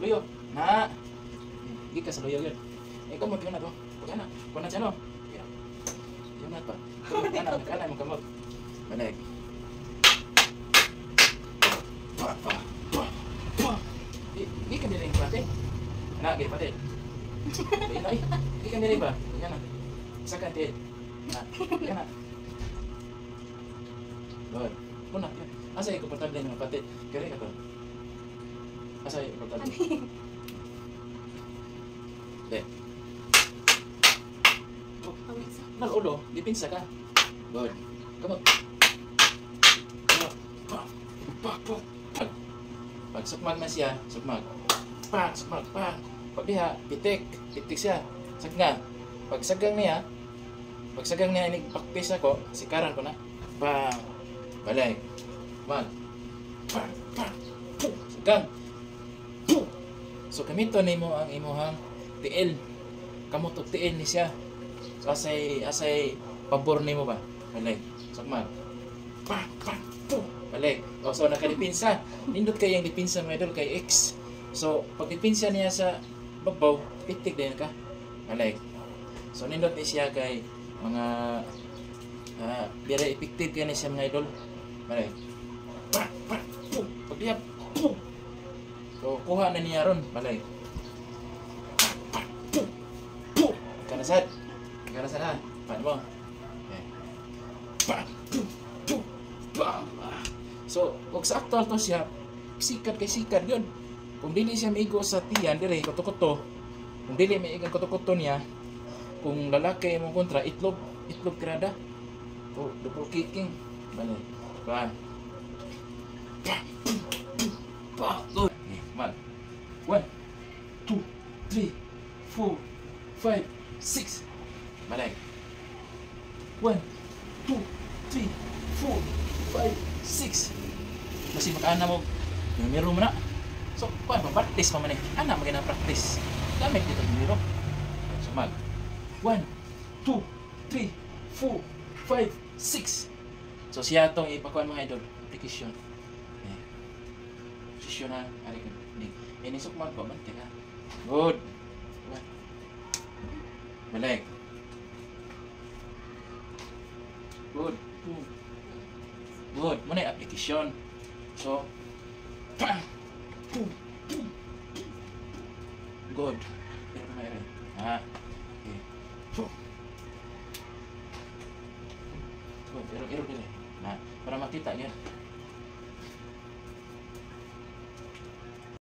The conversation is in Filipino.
Luyo. Na. Hindi ka sa luyo yun. Eh, kamot yun na to. Pag anak. Kung na siya, no? Yun na pa. Kanan mo kamot. Balik. Hindi ka niling pati. Anak, gaya pati. Hindi ka niling ba? Yan na. Isa ka natin. Yan na. Good. Kuna. Asa yung komportable ng pati? Kaya ka to. Asa yung komportable? Hindi. Nalulo. Dipinsa ka. Good. Come on. Pag sukmag na siya, sukmag. Sukmag. Pag diha, pitik siya. Sagna. Pag sagang niya, inigpakpis ako, sikaran ko na. Bang. Balik. Bang. Sagang. So kamito nimo ang imuhang tiil. Kamot og tiil ni siya. So asay pabor nimo ba? Balik. Sukmag. Balik. O, so nakadipinsa. Nindot kay ang dipinsa mga idol kay X. So pag dipinsa niya sa babaw, pitik din ka. Balik. So nindot ni siya kay mga very effective kaya siya mga idol. Balik. Pag diya, so kuha na niya ron. Balik. Kanasad ha. Paano mo? Okay. So, kung sa actual to siya, sikat yun. Kung dili siya maigo sa tiyan, dire, koto-koto. Kung dili maigo koto-koto niya, kung lalaki mo kontra, itlog kirada. O, double kicking. Bale. Ba. Mal. 1, 2, 3, 4, 5, 6. Balik. 1, 2, 3, 4, 5, 6. Masih makaana mo. Numero mo na. So, paano? Practice pa man eh. Ana mo practice. Gamit dito numero. So, mag. 1, 2, 3, 4, 5, 6. So, siya itong ipakuan mga idol. Application. Posisyon na. Ari ka. Ini sukmag pa man. Teka. Good. Balik. Good. Good. Muna yung application. So, good. Pero mayroon. Okay. Good. Iro. Para makita yan.